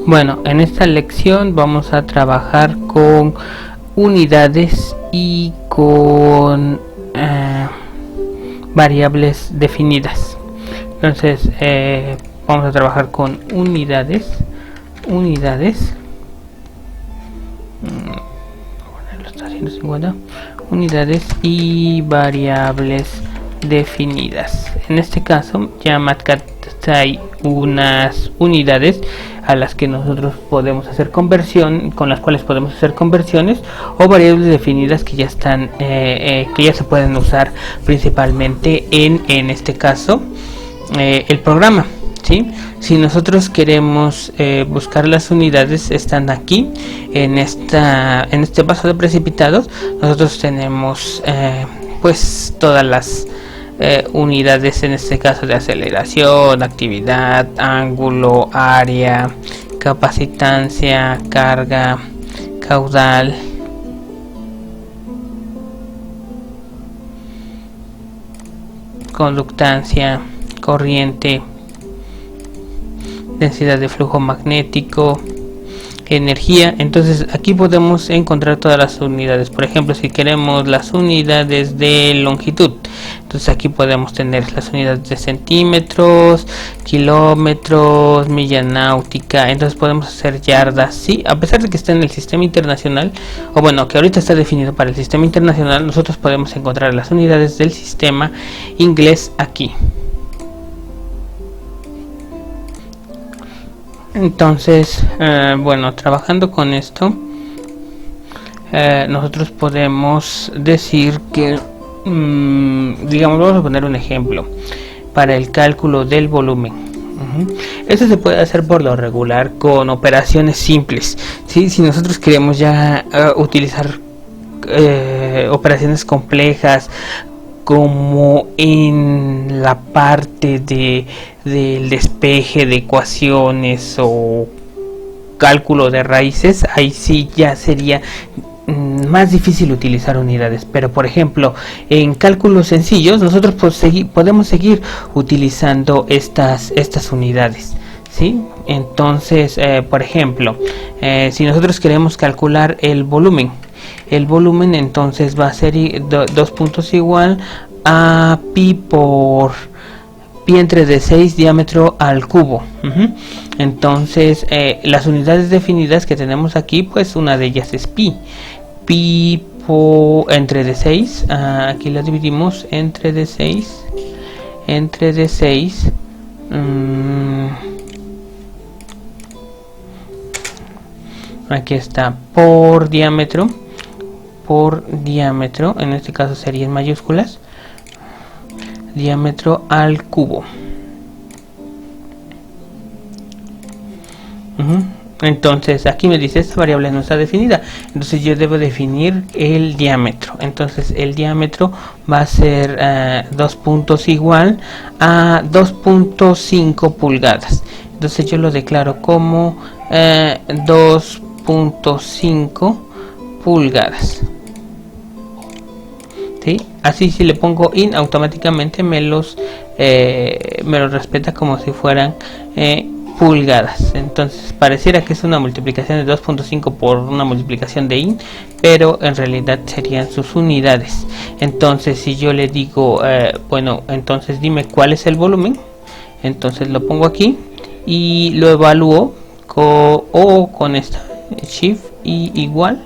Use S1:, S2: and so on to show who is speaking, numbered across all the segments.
S1: Bueno, en esta lección vamos a trabajar con unidades y con variables definidas. Entonces vamos a trabajar con unidades y variables definidas. En este caso ya Matcat hay unas unidades a las que nosotros podemos hacer conversión, con las cuales podemos hacer conversiones, o variables definidas que ya están que ya se pueden usar principalmente en este caso el programa, ¿sí? Si nosotros queremos buscar las unidades, están aquí en este vaso de precipitados. Nosotros tenemos pues todas las unidades, en este caso de aceleración, actividad, ángulo, área, capacitancia, carga, caudal, conductancia, corriente, densidad de flujo magnético, energía. Entonces aquí podemos encontrar todas las unidades. Por ejemplo, si queremos las unidades de longitud, entonces aquí podemos tener las unidades de centímetros, kilómetros, milla náutica. Entonces podemos hacer yardas, sí, a pesar de que está en el sistema internacional, o bueno, que ahorita está definido para el sistema internacional, nosotros podemos encontrar las unidades del sistema inglés aquí. Entonces, bueno, trabajando con esto, nosotros podemos decir que, digamos, vamos a poner un ejemplo para el cálculo del volumen. Esto se puede hacer por lo regular con operaciones simples, ¿sí? Si nosotros queremos ya utilizar operaciones complejas, como en la parte del despeje de ecuaciones o cálculo de raíces, ahí sí ya sería más difícil utilizar unidades. Pero por ejemplo, en cálculos sencillos nosotros podemos seguir utilizando estas unidades, ¿sí? Entonces, por ejemplo, si nosotros queremos calcular el volumen entonces va a ser dos puntos igual a pi por pi entre de 6 diámetro al cubo. Entonces las unidades definidas que tenemos aquí, pues una de ellas es pi por entre de 6, aquí la dividimos entre de 6 aquí está, por diámetro, en este caso sería en mayúsculas, diámetro al cubo. Entonces aquí me dice, esta variable no está definida, entonces yo debo definir el diámetro. Entonces el diámetro va a ser 2 puntos igual a 2.5 pulgadas. Entonces yo lo declaro como 2.5 pulgadas. ¿Sí? Así, si le pongo in, automáticamente me los respeta como si fueran pulgadas. Entonces pareciera que es una multiplicación de 2.5 por una multiplicación de in, pero en realidad serían sus unidades. Entonces si yo le digo bueno, entonces dime cuál es el volumen, entonces lo pongo aquí y lo evalúo con esta shift y igual,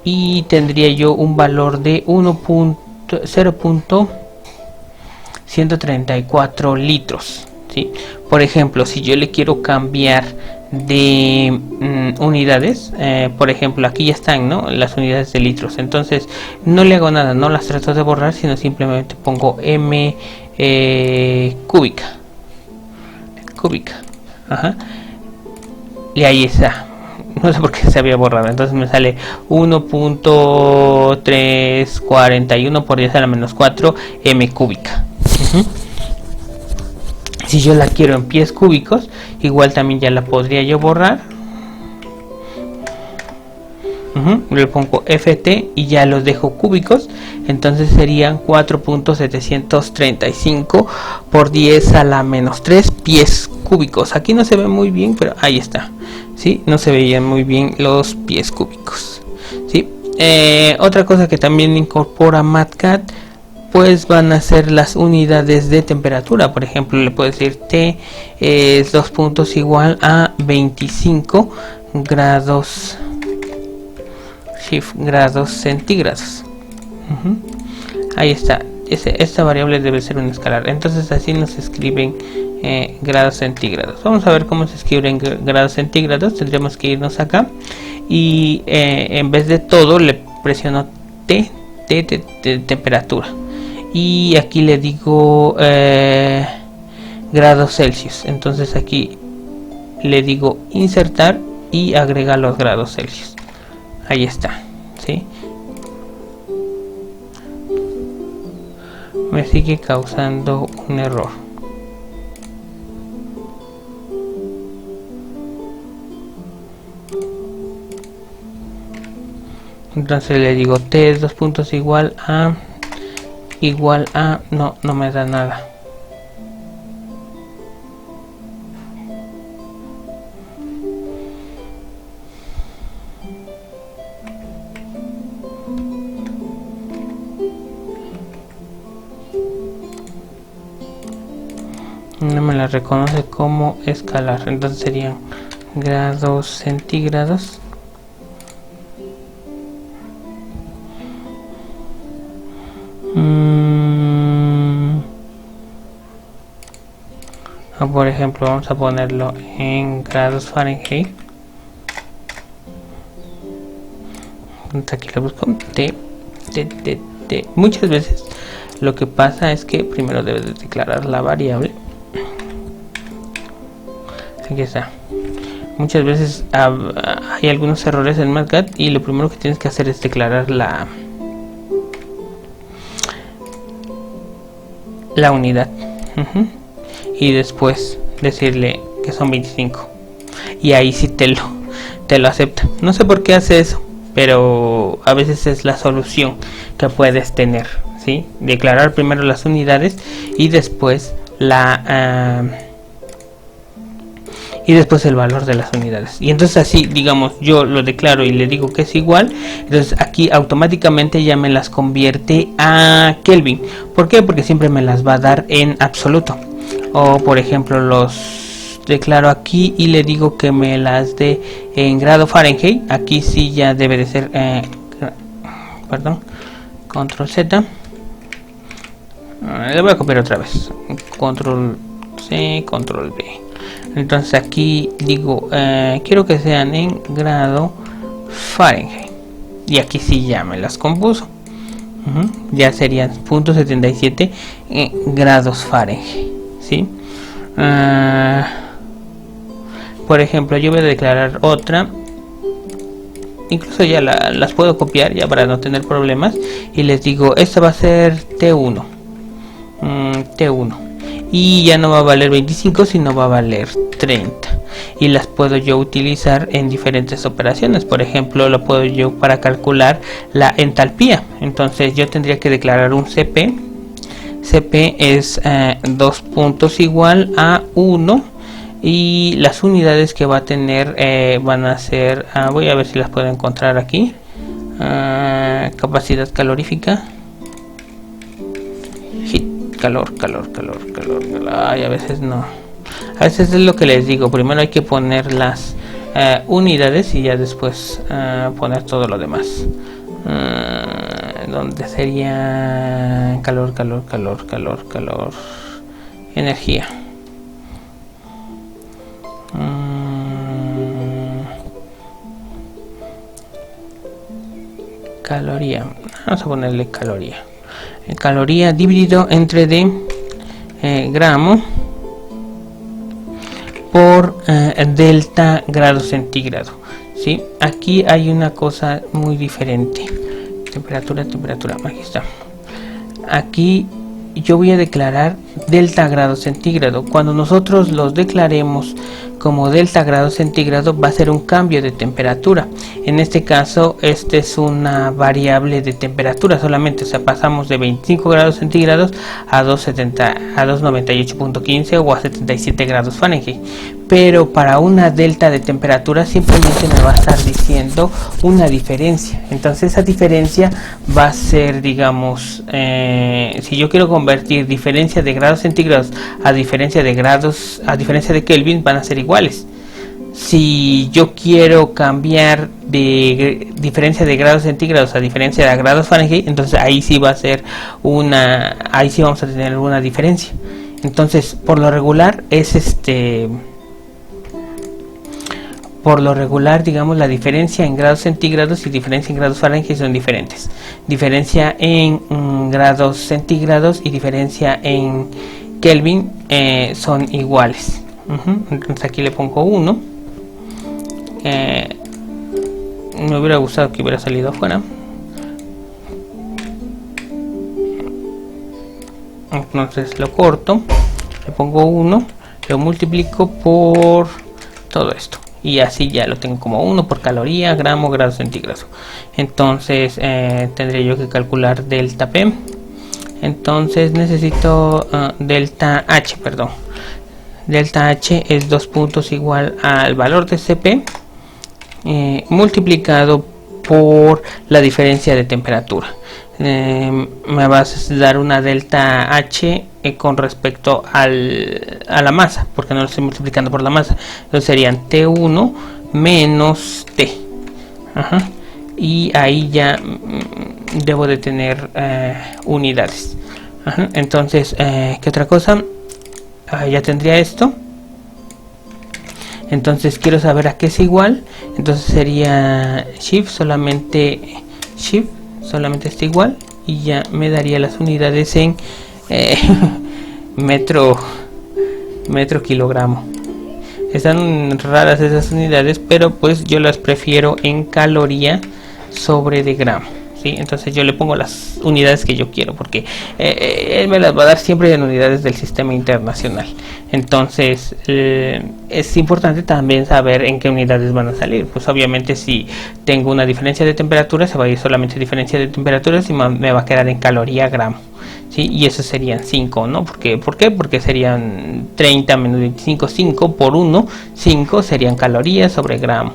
S1: y tendría yo un valor de 0.134 litros, ¿sí? Por ejemplo, si yo le quiero cambiar de unidades, por ejemplo, aquí ya están, ¿no?, las unidades de litros. Entonces no le hago nada, no las trato de borrar, sino simplemente pongo m cúbica. Y ahí está. No sé por qué se había borrado. Entonces me sale 1.341 por 10 a la menos 4 m cúbica. Si yo la quiero en pies cúbicos, igual también ya la podría yo borrar. Le pongo ft y ya los dejo cúbicos. Entonces serían 4.735 por 10 a la menos 3 pies cúbicos. Aquí no se ve muy bien, pero ahí está. ¿sí? No se veían muy bien los pies cúbicos, ¿sí? Otra cosa que también incorpora MatCat, pues van a ser las unidades de temperatura. Por ejemplo, le puedo decir T es 2 puntos igual a 25 grados grados centígrados. Ahí está. Esta variable debe ser un escalar. Entonces así nos escriben grados centígrados. Vamos a ver cómo se escriben grados centígrados. Tendríamos que irnos acá y en vez de todo le presiono T de temperatura y aquí le digo grados Celsius. Entonces aquí le digo insertar y agrega los grados Celsius. Ahí está, ¿sí? Me sigue causando un error. Entonces le digo T es 2 puntos igual a no me da nada. No me la reconoce como escalar. Entonces serían grados centígrados por ejemplo vamos a ponerlo en grados Fahrenheit. Aquí lo busco T. Muchas veces lo que pasa es que primero debes de declarar la variable. Aquí está. Muchas veces hay algunos errores en MatCat y lo primero que tienes que hacer es declarar la unidad y después decirle que son 25 y ahí sí te lo acepta. No sé por qué hace eso, pero a veces es la solución que puedes tener, ¿sí? Declarar primero las unidades y después y después el valor de las unidades. Y entonces así, digamos, yo lo declaro y le digo que es igual. Entonces aquí automáticamente ya me las convierte a Kelvin. ¿Por qué? Porque siempre me las va a dar en absoluto. O por ejemplo los declaro aquí y le digo que me las dé en grado Fahrenheit. Aquí sí ya debe de ser control Z. Le voy a copiar otra vez. Control C, control V. Entonces aquí digo quiero que sean en grado Fahrenheit y aquí sí ya me las compuso. Ya serían 0.77 grados Fahrenheit, ¿sí? Por ejemplo yo voy a declarar otra, incluso ya las puedo copiar ya para no tener problemas y les digo esta va a ser T1 y ya no va a valer 25 sino va a valer 30 y las puedo yo utilizar en diferentes operaciones. Por ejemplo lo puedo yo para calcular la entalpía. Entonces yo tendría que declarar un CP es 2 puntos igual a 1 y las unidades que va a tener van a ser voy a ver si las puedo encontrar aquí. Capacidad calorífica, calor. Ay, a veces no. A veces es lo que les digo. Primero hay que poner las unidades y ya después poner todo lo demás. Donde sería calor, energía. Caloría. Vamos a ponerle caloría. Caloría dividido entre gramo por delta grado centígrado, ¿sí? Aquí hay una cosa muy diferente. Temperatura, aquí está. Aquí yo voy a declarar delta grado centígrado. Cuando nosotros los declaremos como delta grados centígrados va a ser un cambio de temperatura. En este caso, este es una variable de temperatura solamente, o sea, pasamos de 25 grados centígrados a 298.15 o a 77 grados Fahrenheit. Pero para una delta de temperatura simplemente me va a estar diciendo una diferencia. Entonces esa diferencia va a ser, digamos, si yo quiero convertir diferencia de grados centígrados a diferencia de grados, a diferencia de Kelvin, van a ser iguales. Si yo quiero cambiar de diferencia de grados centígrados a diferencia de grados Fahrenheit, entonces ahí sí va a ser ahí sí vamos a tener una diferencia. Entonces, por lo regular es por lo regular, digamos, la diferencia en grados centígrados y diferencia en grados Fahrenheit son diferentes. Diferencia en grados centígrados y diferencia en Kelvin son iguales. Entonces aquí le pongo 1. Me hubiera gustado que hubiera salido afuera. Entonces lo corto, le pongo 1, lo multiplico por todo esto. Y así ya lo tengo como 1 por caloría, gramo, grados centígrados. Entonces tendré yo que calcular delta P. Entonces necesito delta H, perdón. Delta H es 2 puntos igual al valor de Cp multiplicado por la diferencia de temperatura. Me vas a dar una delta H con respecto a la masa, porque no lo estoy multiplicando por la masa. Entonces serían T1 menos T. Y ahí ya debo de tener unidades. Entonces, ¿qué otra cosa? Ya tendría esto. Entonces quiero saber a qué es igual. Entonces sería shift solamente está igual, y ya me daría las unidades en metro kilogramo. Están raras esas unidades, pero pues yo las prefiero en caloría sobre de gramo, ¿sí? Entonces yo le pongo las unidades que yo quiero, porque él me las va a dar siempre en unidades del sistema internacional. Entonces es importante también saber en qué unidades van a salir. Pues obviamente si tengo una diferencia de temperatura, se va a ir solamente diferencia de temperaturas y me va a quedar en caloría gramo, ¿sí? Y eso serían 5, ¿no? ¿Por qué? Porque serían 30 menos 25, 5 por 1, 5 serían calorías sobre gramo.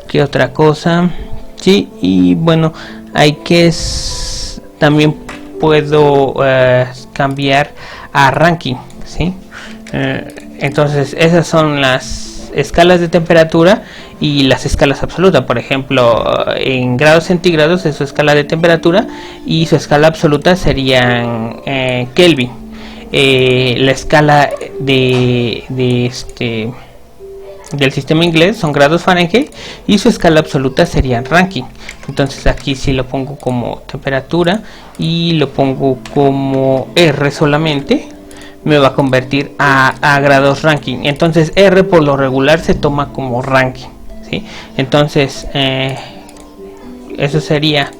S1: ¿Qué otra cosa? Sí, y bueno, hay que también puedo cambiar a Rankine, ¿sí? Entonces esas son las escalas de temperatura y las escalas absolutas. Por ejemplo, en grados centígrados es su escala de temperatura y su escala absoluta serían Kelvin. La escala del sistema inglés son grados Fahrenheit y su escala absoluta sería Rankine. Entonces aquí si lo pongo como temperatura y lo pongo como R solamente, me va a convertir a grados Rankine. Entonces R por lo regular se toma como Rankine, ¿sí? Entonces eso sería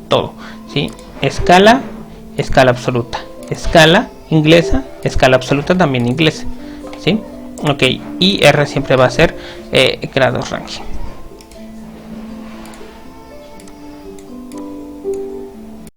S1: todo, ¿sí? Escala absoluta, escala inglesa, escala absoluta también inglesa, ¿sí? Ok, y R siempre va a ser grados Rankine.